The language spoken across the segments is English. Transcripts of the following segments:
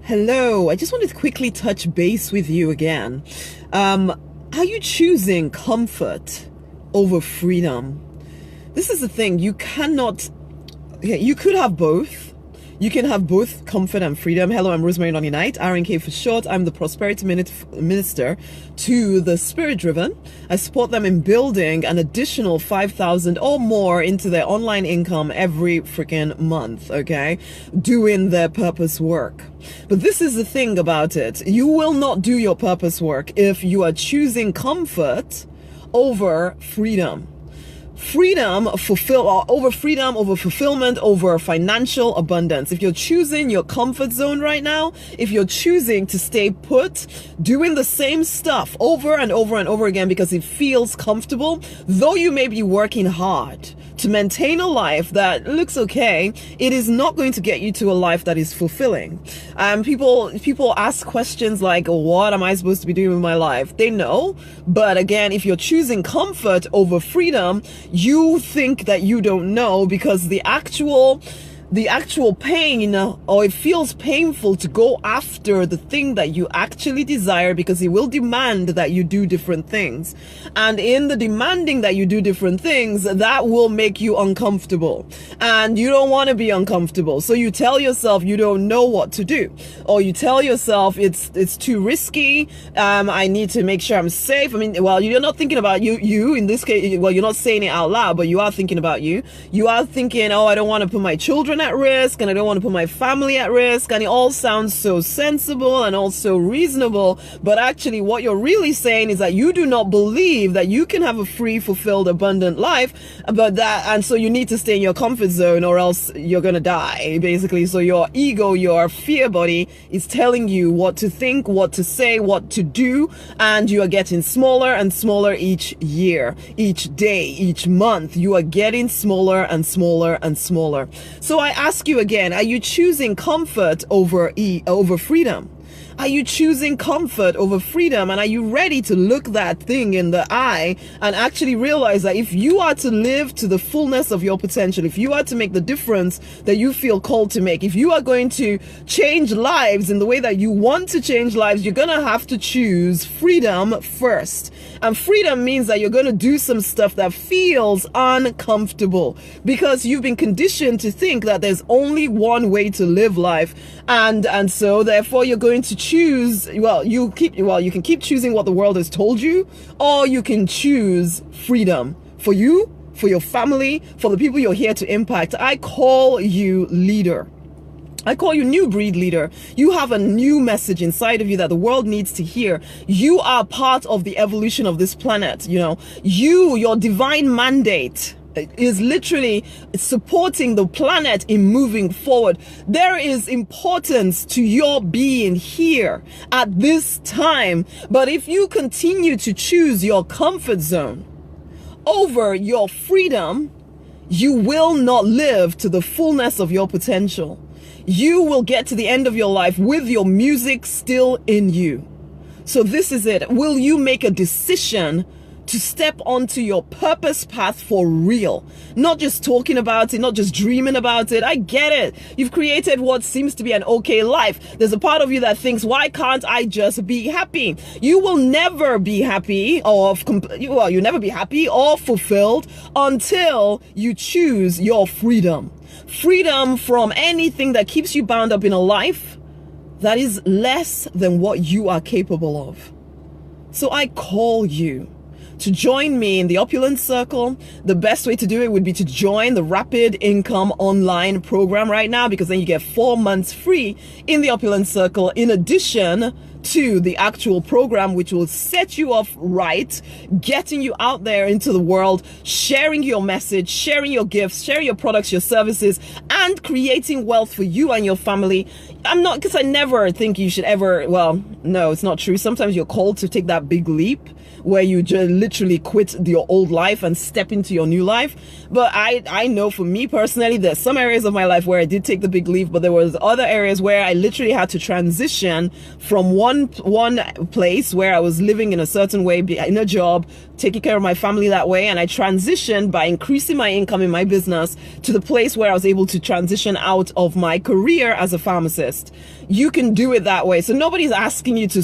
Hello, I just wanted to quickly touch base with you again. Are you choosing comfort over freedom? This is the thing, you could have both. You can have both comfort and freedom. Hello, I'm Rosemary, Nonny RNK for short. I'm the Prosperity Minister to the Spirit Driven. I support them in building an additional 5,000 or more into their online income every freaking month, okay? Doing their purpose work. But this is the thing about it. You will not do your purpose work if you are choosing comfort over freedom. Over freedom, over fulfillment, over financial abundance. If you're choosing your comfort zone right now, if you're choosing to stay put, doing the same stuff over and over and over again because it feels comfortable, though you may be working hard to maintain a life that looks okay, it is not going to get you to a life that is fulfilling. People ask questions like, what am I supposed to be doing with my life? They know, but again, if you're choosing comfort over freedom, you think that you don't know because the actual pain, or it feels painful to go after the thing that you actually desire because it will demand that you do different things. And in the demanding that you do different things, that will make you uncomfortable. And you don't want to be uncomfortable. So you tell yourself you don't know what to do. Or you tell yourself it's too risky. I need to make sure I'm safe. I mean, well, you're not thinking about you in this case. Well, you're not saying it out loud, but you are thinking about you. You are thinking, oh, I don't want to put my children at risk and I don't want to put my family at risk, and it all sounds so sensible and also reasonable, but actually what you're really saying is that you do not believe that you can have a free, fulfilled, abundant life, and so you need to stay in your comfort zone or else you're gonna die, basically. So your ego, your fear body is telling you what to think, what to say, what to do, and you are getting smaller and smaller each year, each day, each month. You are getting smaller and smaller and smaller. So I ask you again, are you choosing comfort over freedom? Are you choosing comfort over freedom? And are you ready to look that thing in the eye and actually realize that if you are to live to the fullness of your potential, if you are to make the difference that you feel called to make, if you are going to change lives in the way that you want to change lives, you're going to have to choose freedom first. And freedom means that you're going to do some stuff that feels uncomfortable because you've been conditioned to think that there's only one way to live life. And so therefore you're going to choose, you can keep choosing what the world has told you, or you can choose freedom for you, for your family, for the people you're here to impact. I call you leader. I call you new breed leader. You have a new message inside of you that the world needs to hear. You are part of the evolution of this planet. Your divine mandate is literally supporting the planet in moving forward. There is importance to your being here at this time. But if you continue to choose your comfort zone over your freedom, you will not live to the fullness of your potential. You will get to the end of your life with your music still in you. So this is it. Will you make a decision to step onto your purpose path for real? Not just talking about it, not just dreaming about it. I get it. You've created what seems to be an okay life. There's a part of you that thinks, why can't I just be happy? You will never be happy you never be happy or fulfilled until you choose your freedom. Freedom from anything that keeps you bound up in a life that is less than what you are capable of. So I call you to join me in the Opulence Circle. The best way to do it would be to join the Rapid Income Online program right now, because then you get 4 months free in the Opulence Circle, in addition to the actual program, which will set you off right, getting you out there into the world, sharing your message, sharing your gifts, sharing your products, your services, and creating wealth for you and your family. Because I never think you should ever, no, it's not true. Sometimes you're called to take that big leap where you just literally quit your old life and step into your new life. But I know for me personally, there's some areas of my life where I did take the big leap, but there was other areas where I literally had to transition from one one place where I was living in a certain way, in a job, taking care of my family that way, and I transitioned by increasing my income in my business to the place where I was able to transition out of my career as a pharmacist. You can do it that way. So nobody's asking you to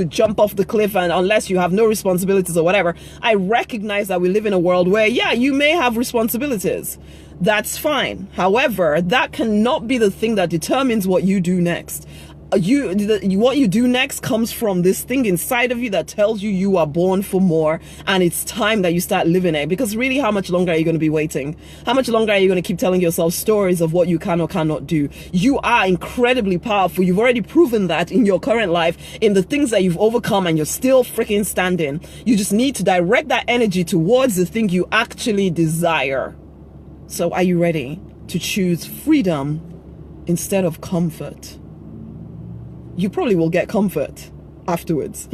jump off the cliff, and unless you have no responsibilities or whatever. I recognize that we live in a world where, yeah, you may have responsibilities. That's fine. However, that cannot be the thing that determines what you do next. What you do next comes from this thing inside of you that tells you you are born for more, and it's time that you start living it. Because really, how much longer are you going to be waiting? How much longer are you going to keep telling yourself stories of what you can or cannot do? You are incredibly powerful. You've already proven that in your current life, in the things that you've overcome, and you're still freaking standing. You just need to direct that energy towards the thing you actually desire. So are you ready to choose freedom instead of comfort? You probably will get comfort afterwards.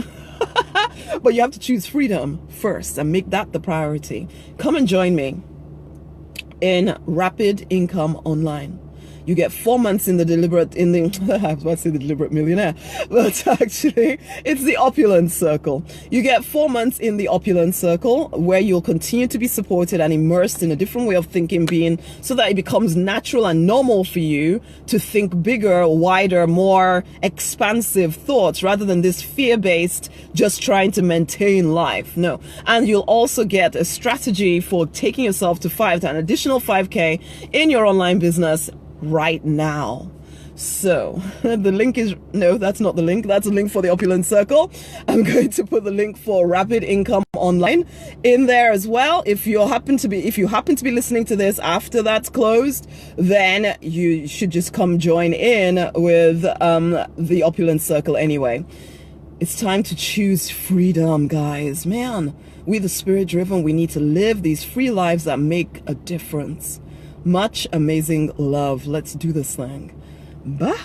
But you have to choose freedom first and make that the priority. Come and join me in Rapid Income Online. You get 4 months in the I was about to say the deliberate millionaire, but actually it's the opulence circle. You get 4 months in the opulence circle where you'll continue to be supported and immersed in a different way of thinking, so that it becomes natural and normal for you to think bigger, wider, more expansive thoughts rather than this fear-based, just trying to maintain life. No. And you'll also get a strategy for taking yourself to an additional 5K in your online business right now. So the link is, no, that's not the link. That's a link for the opulence circle. I'm going to put the link for Rapid Income Online in there as well. If you happen to be listening to this after that's closed, then you should just come join in with the opulence circle anyway. It's time to choose freedom, guys. Man, we the spirit driven, we need to live these free lives that make a difference. Much amazing love. Let's do this thing. Bye.